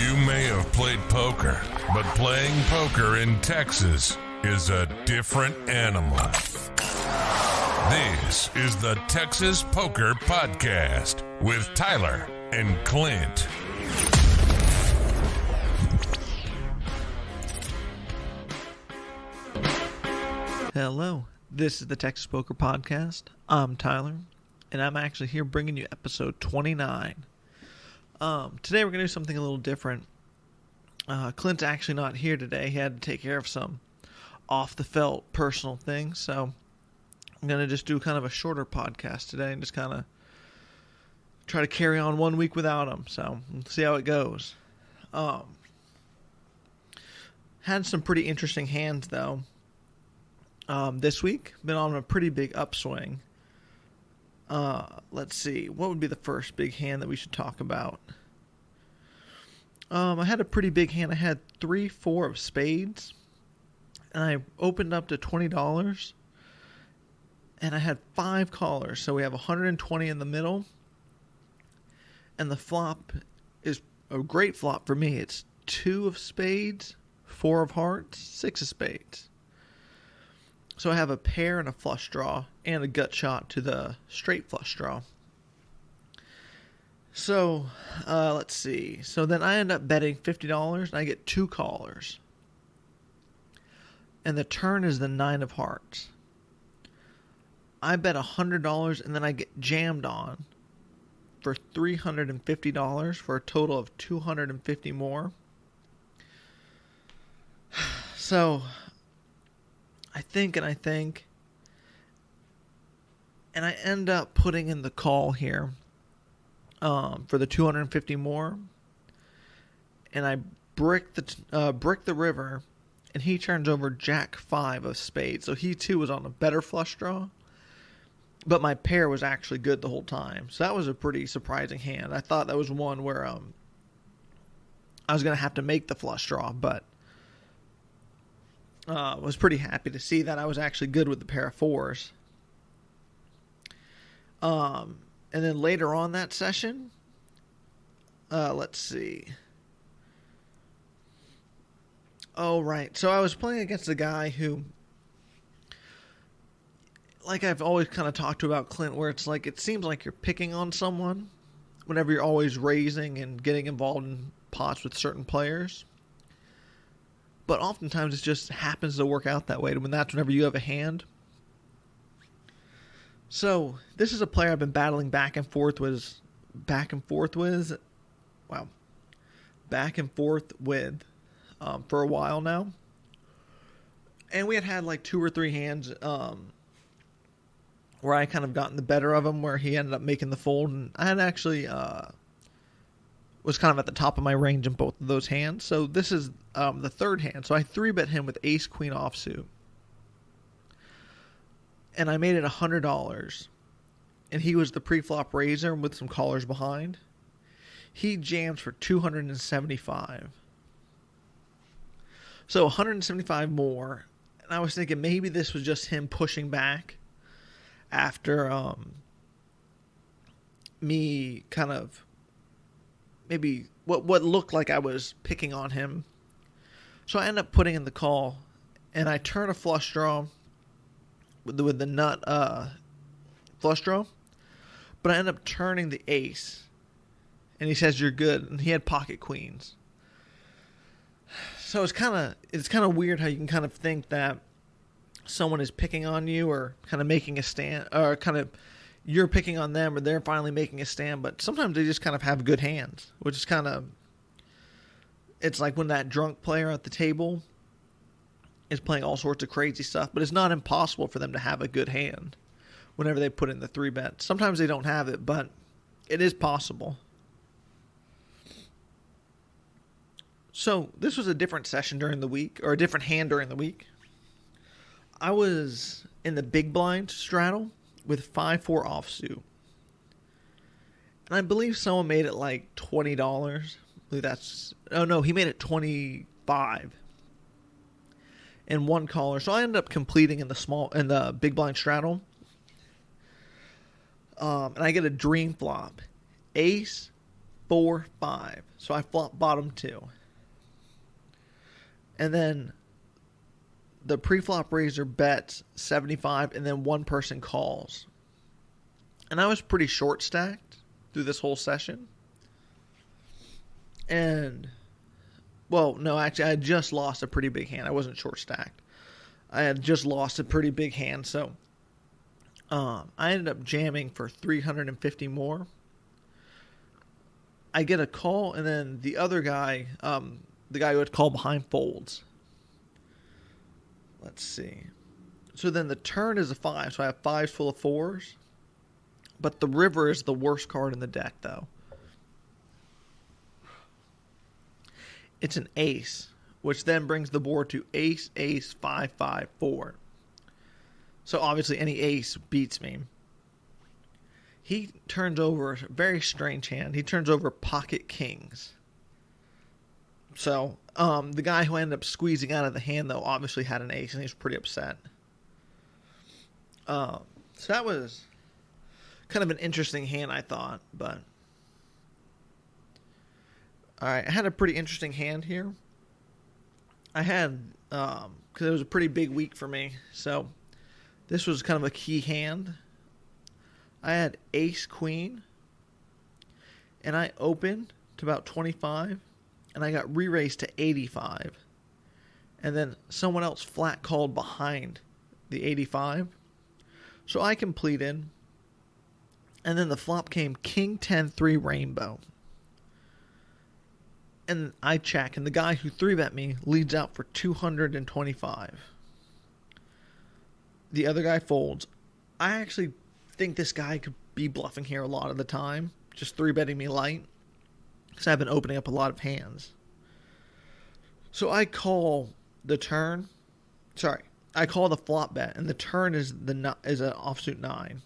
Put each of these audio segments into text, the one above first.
You may have played poker, but playing poker in Texas is a different animal. This is the Texas Poker Podcast with Tyler and Clint. Hello, this is the Texas Poker Podcast. I'm Tyler, and I'm actually here bringing you episode 29. Today we're going to do something a little different. Clint's actually not here today. He had to take care of some off-the-felt personal things, so I'm going to just do kind of a shorter podcast today and just kind of try to carry on 1 week without him, so we'll see how it goes. Had some pretty interesting hands, though. This week, been on a pretty big upswing. Let's see, what would be the first big hand that we should talk about? I had a pretty big hand. I had 3-4 of spades, and I opened up to $20, and I had 5 callers, so we have 120 in the middle, and the flop is a great flop for me. It's 2 of spades, 4 of hearts, 6 of spades. So I have a pair and a flush draw and a gut shot to the straight flush draw. So, let's see. So then I end up betting $50 and I get 2 callers. And the turn is the 9 of hearts. I bet $100 and then I get jammed on for $350 for a total of $250 more. So I think, and I end up putting in the call here for the 250 more, and I brick the river, and he turns over Jack 5 of spades, so he too was on a better flush draw, but my pair was actually good the whole time, so that was a pretty surprising hand. I thought that was one where I was going to have to make the flush draw, but was pretty happy to see that I was actually good with the pair of fours. And then later on that session, let's see. Oh, right. So I was playing against a guy who, like I've always kind of talked to about Clint, where it's like it seems like you're picking on someone whenever you're always raising and getting involved in pots with certain players. But oftentimes it just happens to work out that way whenever you have a hand. So this is a player I've been battling back and forth with for a while now. And we had like 2 or 3 hands where I kind of gotten the better of him, where he ended up making the fold. And I had actually was kind of at the top of my range in both of those hands. So this is the third hand. So I 3-bet him with ace queen offsuit. And I made it $100. And he was the pre-flop raiser with some callers behind. He jams for $275. So 175 more. And I was thinking maybe this was just him pushing back after me kind of maybe what looked like I was picking on him. So I end up putting in the call, and I turn a flush draw with the nut flush draw, but I end up turning the ace, and he says you're good, and he had pocket queens. So it's kind of weird how you can kind of think that someone is picking on you or kind of making a stand, or kind of you're picking on them, or they're finally making a stand, but sometimes they just kind of have good hands, which is kind of, it's like when that drunk player at the table is playing all sorts of crazy stuff, but it's not impossible for them to have a good hand whenever they put in the 3-bet. Sometimes they don't have it, but it is possible. So this was a different session during the week, or a different hand during the week. I was in the big blind straddle with 5-4 offsuit. And I believe someone made it like $20. He made it 25. And 1 caller. So I ended up completing in the big blind straddle. And I get a dream flop. Ace, 4-5. So I flop bottom 2. And then the pre-flop raiser bets 75, and then one person calls. And I was pretty short stacked through this whole session. And, well, no, actually, I had just lost a pretty big hand. I wasn't short stacked. I had just lost a pretty big hand, so I ended up jamming for 350 more. I get a call, and then the other guy, the guy who had called behind, folds. Let's see. So then the turn is a 5, so I have 5s full of 4s. But the river is the worst card in the deck, though. It's an ace, which then brings the board to ace, ace, 5, 5, 4. So obviously any ace beats me. He turns over a very strange hand. He turns over pocket kings. So the guy who ended up squeezing out of the hand, though, obviously had an ace, and he was pretty upset. So that was kind of an interesting hand, I thought. But all right, I had a pretty interesting hand here. I had, because it was a pretty big week for me, so this was kind of a key hand. I had ace queen, and I opened to about 25, and I got re-raised to 85. And then someone else flat called behind the 85. So I completed, and then the flop came king 10-3 rainbow. And I check, and the guy who 3-bet me leads out for 225. The other guy folds. I actually think this guy could be bluffing here a lot of the time, just 3-betting me light, because I've been opening up a lot of hands. So I call the turn. Sorry, I call the flop bet, and the turn is an offsuit 9.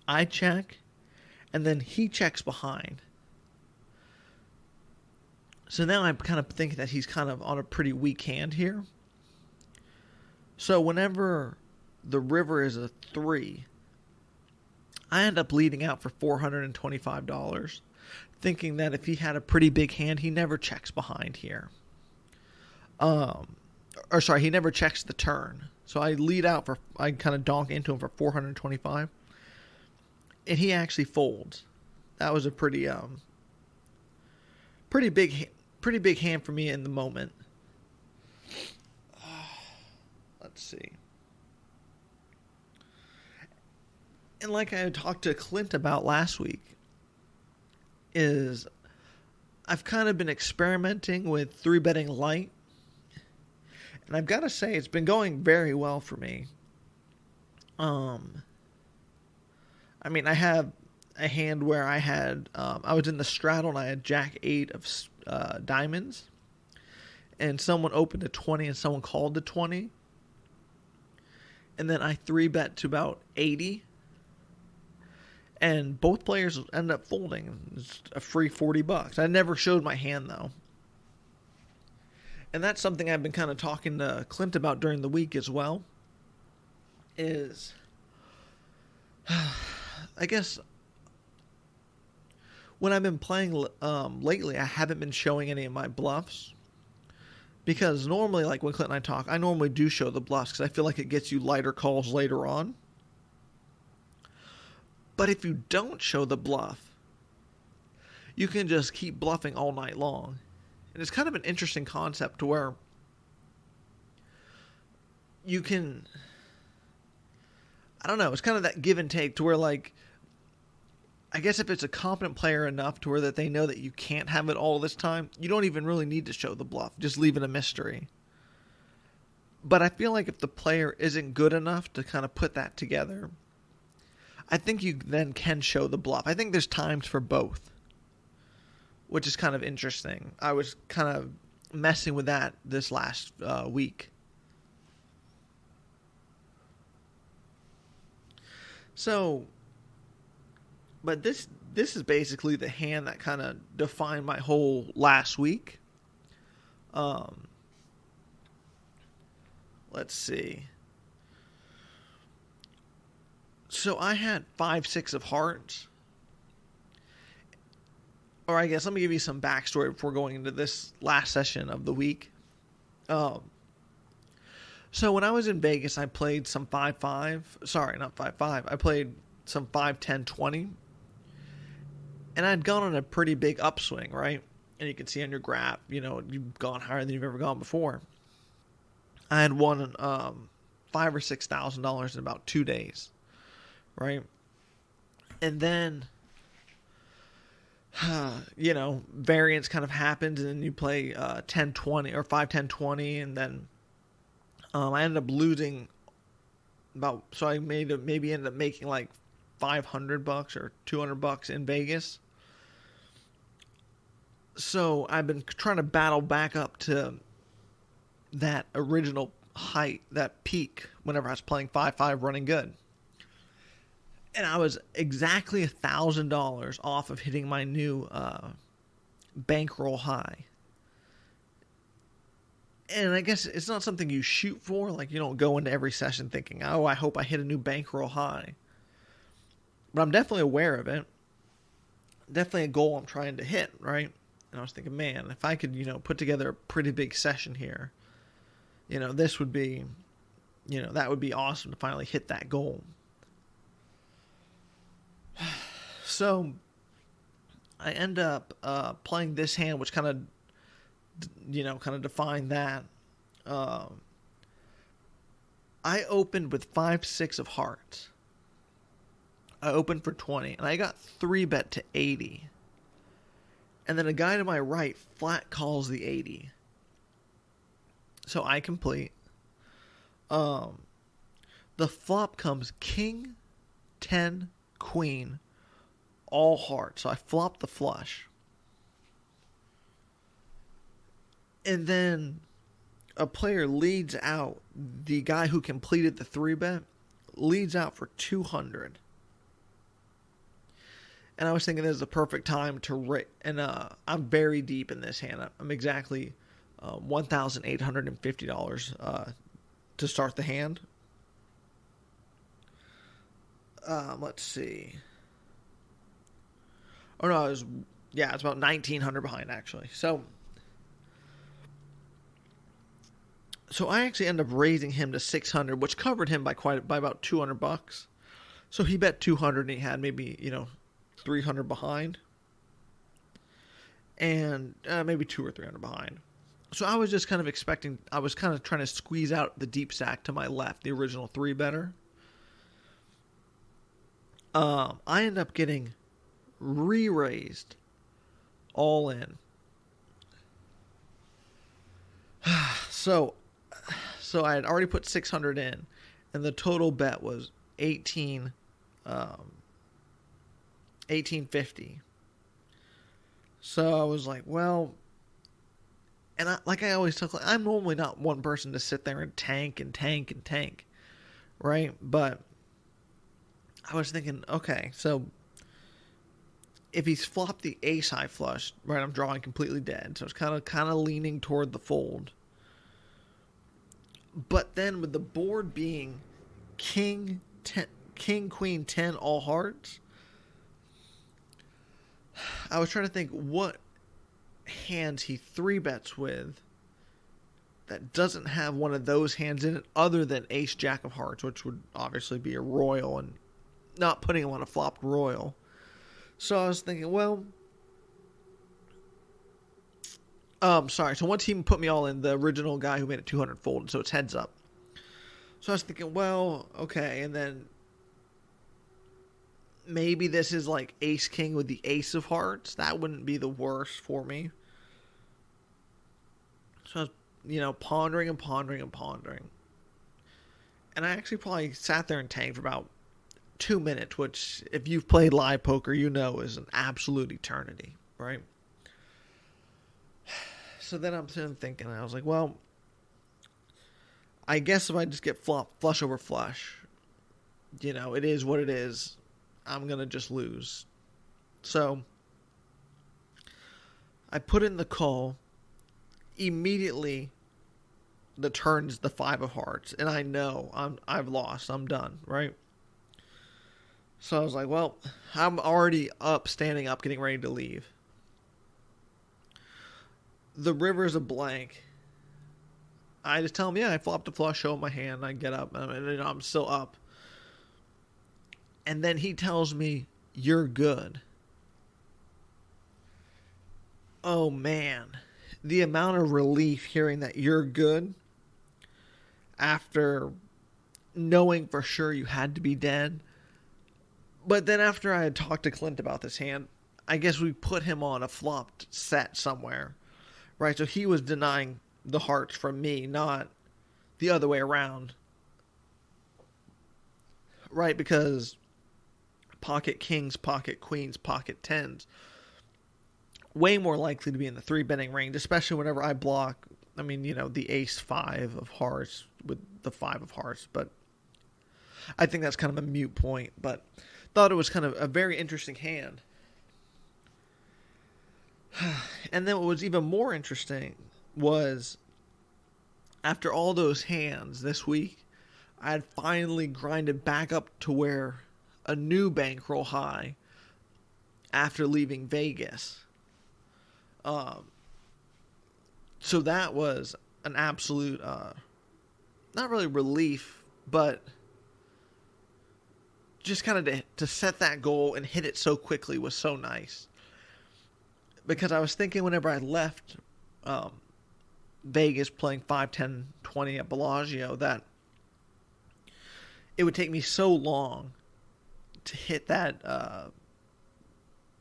I check, and then he checks behind. So now I'm kind of thinking that he's kind of on a pretty weak hand here. So whenever the river is a 3, I end up leading out for $425, thinking that if he had a pretty big hand, he never checks behind here. He never checks the turn. So I lead out I kind of donk into him for 425, and he actually folds. That was a pretty big hand for me in the moment. Let's see. And like I talked to Clint about last week, is I've kind of been experimenting with 3-betting light. And I've got to say, it's been going very well for me. I mean, I have a hand where I had, I was in the straddle and I had Jack 8 of diamonds. And someone opened to 20 and someone called to 20. And then I 3-bet to about 80. And both players ended up folding. It's a free $40. I never showed my hand, though. And that's something I've been kind of talking to Clint about during the week as well. Is, I guess, when I've been playing lately, I haven't been showing any of my bluffs. Because normally, like when Clint and I talk, I normally do show the bluffs because I feel like it gets you lighter calls later on. But if you don't show the bluff, you can just keep bluffing all night long. And it's kind of an interesting concept to where you can, I don't know, it's kind of that give and take to where, like, I guess if it's a competent player enough to where that they know that you can't have it all this time, you don't even really need to show the bluff. Just leave it a mystery. But I feel like if the player isn't good enough to kind of put that together, I think you then can show the bluff. I think there's times for both, which is kind of interesting. I was kind of messing with that this last week. So, but this is basically the hand that kind of defined my whole last week. Let's see. So I had 5-6 of hearts. or I guess let me give you some backstory before going into this last session of the week. So when I was in Vegas, I played some 5-5. Sorry, not 5-5. I played some 5-10-20. And I'd gone on a pretty big upswing, right? And you can see on your graph, you've gone higher than you've ever gone before. I had won $5,000 or $6,000 in about 2 days, right? And then, variance kind of happens, and then you play 10-20 or 5-10-20, and then I ended up losing so I maybe ended up making like $500 or $200 in Vegas. So I've been trying to battle back up to that original height, that peak, whenever I was playing 5-5 running good. And I was exactly $1,000 off of hitting my new bankroll high. And I guess it's not something you shoot for. Like, you don't go into every session thinking, oh, I hope I hit a new bankroll high. But I'm definitely aware of it. Definitely a goal I'm trying to hit, right? And I was thinking, man, if I could, put together a pretty big session here, this would be, that would be awesome to finally hit that goal. So I end up playing this hand, which kind of defined that. I opened with 5-6 of hearts. I opened for 20, and I got 3-bet to 80. And then a guy to my right flat calls the 80. So I complete. The flop comes king, 10, queen, all hearts. So I flop the flush. And then a player leads out. The guy who completed the 3-bet leads out for 200. And I was thinking this is the perfect time to and I'm very deep in this hand. I'm exactly $1,850 to start the hand. Let's see. Oh no, it's about 1,900 behind actually. So I actually ended up raising him to 600, which covered him by about $200. So he bet 200 and he had maybe 300 behind, and maybe 200 or 300 behind. So I was just kind of expecting. I was kind of trying to squeeze out the deep stack to my left, the original 3-better. I ended up getting re-raised all in. So I had already put 600 in, and the total bet was 1850. So I was like, well, and I always tell, I'm normally not one person to sit there and tank, right? But I was thinking, okay, so if he's flopped the ace high flush, right, I'm drawing completely dead. So it's kind of leaning toward the fold. But then with the board being king, queen, 10, all hearts, I was trying to think what hands he 3-bets with that doesn't have one of those hands in it other than ace, jack of hearts, which would obviously be a royal, and not putting him on a flopped royal. So I was thinking, well, sorry. So one team put me all in, the original guy who made it 200 folded, so it's heads up. So I was thinking, well, okay, and then maybe this is like ace king with the ace of hearts. That wouldn't be the worst for me. So I was, pondering. And I actually probably sat there and tanked for about 2 minutes, which if you've played live poker, is an absolute eternity, right? So then I'm sitting thinking, I was like, well, I guess if I just get flush over flush, it is what it is. I'm going to just lose. So I put in the call. Immediately, the turn is the 5 of hearts. And I know I've lost. I'm done, right? So I was like, well, I'm already standing up, getting ready to leave. the river's a blank. I just tell him, yeah, I flopped a flush, show him my hand, I get up, and I'm still up. And then he tells me, you're good. Oh, man. The amount of relief hearing that you're good after knowing for sure you had to be dead. But then after I had talked to Clint about this hand, I guess we put him on a flopped set somewhere. Right? So he was denying the hearts from me, not the other way around. Right? Because pocket kings, pocket queens, pocket tens, way more likely to be in the 3-betting range, especially whenever I block, the ace 5 of hearts with the 5 of hearts. But I think that's kind of a moot point, but thought it was kind of a very interesting hand. And then what was even more interesting was after all those hands this week, I had finally grinded back up to where a new bankroll high after leaving Vegas. So that was an absolute, not really relief, but just kind of to set that goal and hit it so quickly was so nice. Because I was thinking whenever I left Vegas playing 5, 10, 20 at Bellagio that it would take me so long to hit that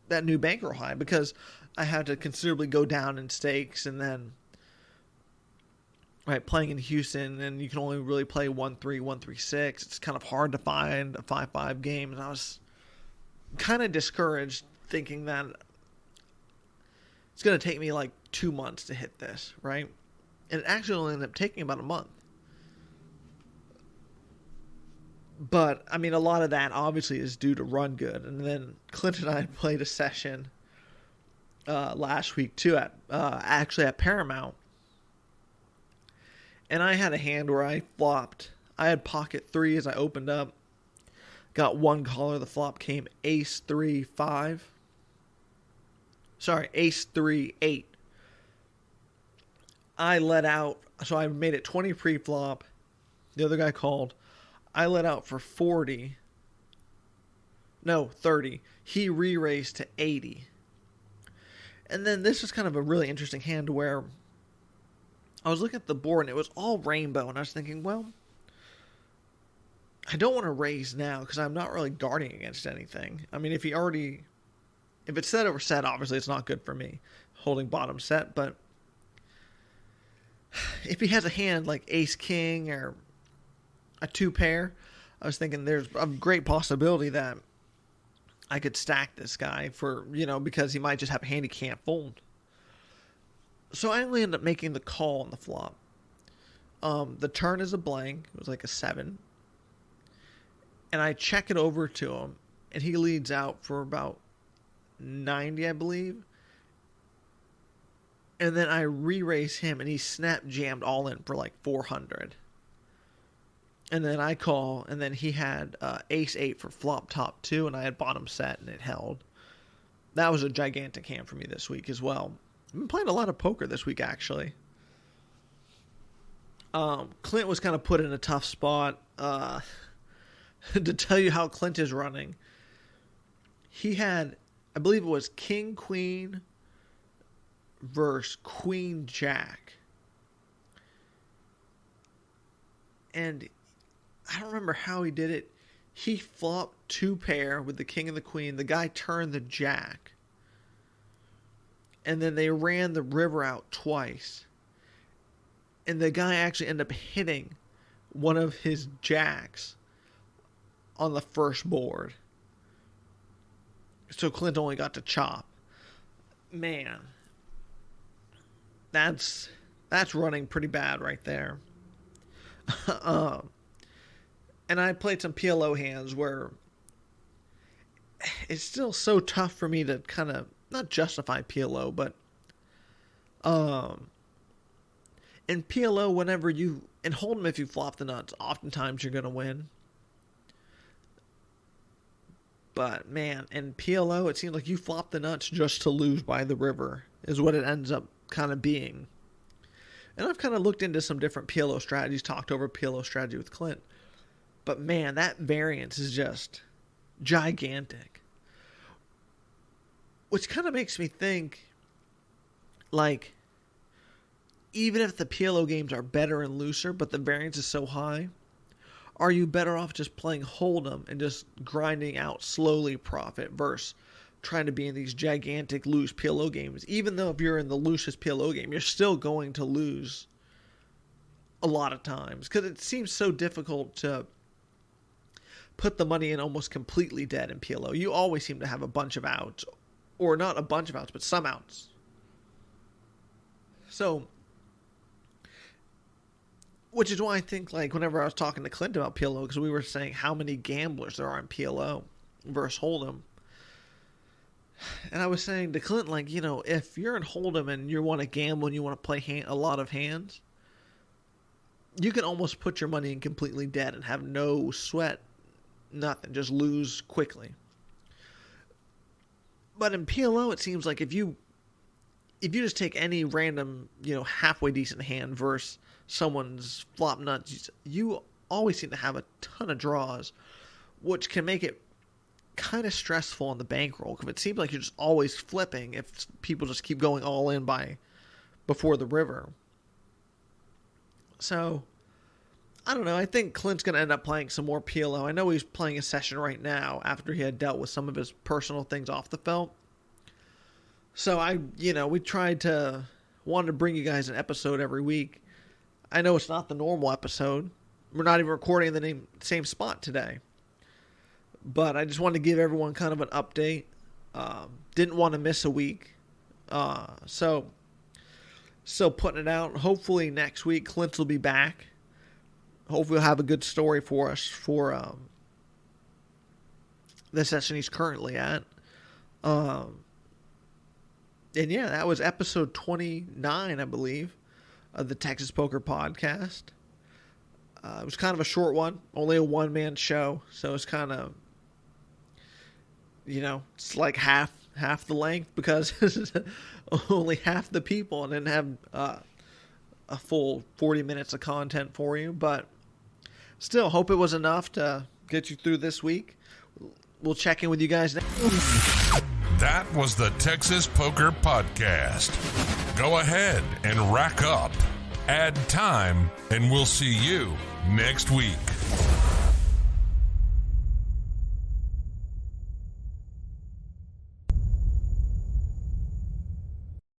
new bankroll high because I had to considerably go down in stakes, and then playing in Houston, and you can only really play 1-3, 1-3-6. It's kind of hard to find a 5-5 game, and I was kind of discouraged, thinking that it's going to take me like 2 months to hit this, right? And it actually only ended up taking about a month. But, a lot of that obviously is due to run good. And then Clint and I played a session last week too at Paramount. And I had a hand where I flopped. I had pocket 3 as I opened up. Got one caller. The flop came ace 3, 5. Sorry, ace 3, 8. I let out, so I made it 20 pre-flop. The other guy called. I let out for 40. No, 30. He re-raised to 80. And then this was kind of a really interesting hand where I was looking at the board and it was all rainbow. And I was thinking, well, I don't want to raise now because I'm not really guarding against anything. If it's set over set, obviously it's not good for me holding bottom set. But if he has a hand like ace king or a 2 pair, I was thinking there's a great possibility that I could stack this guy for, because he might just have a hand he can't fold. So I only ended up making the call on the flop. The turn is a blank. It was like a 7. And I check it over to him, and he leads out for about 90, I believe. And then I re-raise him, and he snap jammed all in for like 400. And then I call, and then he had ace 8 for flop top 2, and I had bottom set, and it held. That was a gigantic hand for me this week as well. I've been playing a lot of poker this week, actually. Clint was kind of put in a tough spot. To tell you how Clint is running, he had, I believe it was king, queen versus queen, jack. And I don't remember how he did it. He flopped 2 pair with the king and the queen. The guy turned the jack. And then they ran the river out twice. And the guy actually ended up hitting one of his jacks on the first board. So Clint only got to chop. Man. That's running pretty bad right there. And I played some PLO hands where it's still so tough for me to kind of not justify PLO, but in PLO, whenever you in Hold'em, if you flop the nuts, oftentimes you're gonna win. But man, in PLO, it seems like you flop the nuts just to lose by the river is what it ends up kind of being. And I've kind of looked into some different PLO strategies, talked over PLO strategy with Clint. But man, that variance is just gigantic. Which kind of makes me think, like, even if the PLO games are better and looser, but the variance is so high, are you better off just playing Hold'em and just grinding out slowly profit versus trying to be in these gigantic loose PLO games? Even though if you're in the loosest PLO game, you're still going to lose a lot of times because it seems so difficult to put the money in almost completely dead in PLO. You always seem to have a bunch of outs, or not a bunch of outs, but some outs. So, which is why I think, like, whenever I was talking to Clint about PLO, because we were saying how many gamblers there are in PLO versus Hold'em. And I was saying to Clint, like, you know, if you're in Hold'em and you want to gamble and you want to play a lot of hands, you can almost put your money in completely dead and have no sweat, nothing, just lose quickly. But in PLO, it seems like if you just take any random, you know, halfway decent hand versus someone's flop nuts, you always seem to have a ton of draws, which can make it kind of stressful on the bankroll because it seems like you're just always flipping if people just keep going all in before the river. So, I don't know. I think Clint's going to end up playing some more PLO. I know he's playing a session right now after he had dealt with some of his personal things off the felt. So we wanted to bring you guys an episode every week. I know it's not the normal episode. We're not even recording in the same spot today. But I just wanted to give everyone kind of an update. Didn't want to miss a week. So still putting it out. Hopefully next week Clint will be back. Hopefully he'll have a good story for us for the session he's currently at. And yeah, that was episode 29, I believe, of the Texas Poker Podcast. It was kind of a short one, only a one-man show, so it's kind of, you know, it's like half the length because only half the people and didn't have a full 40 minutes of content for you, but still, hope it was enough to get you through this week. We'll check in with you guys next. That was the Texas Poker Podcast. Go ahead and rack up, add time, and we'll see you next week.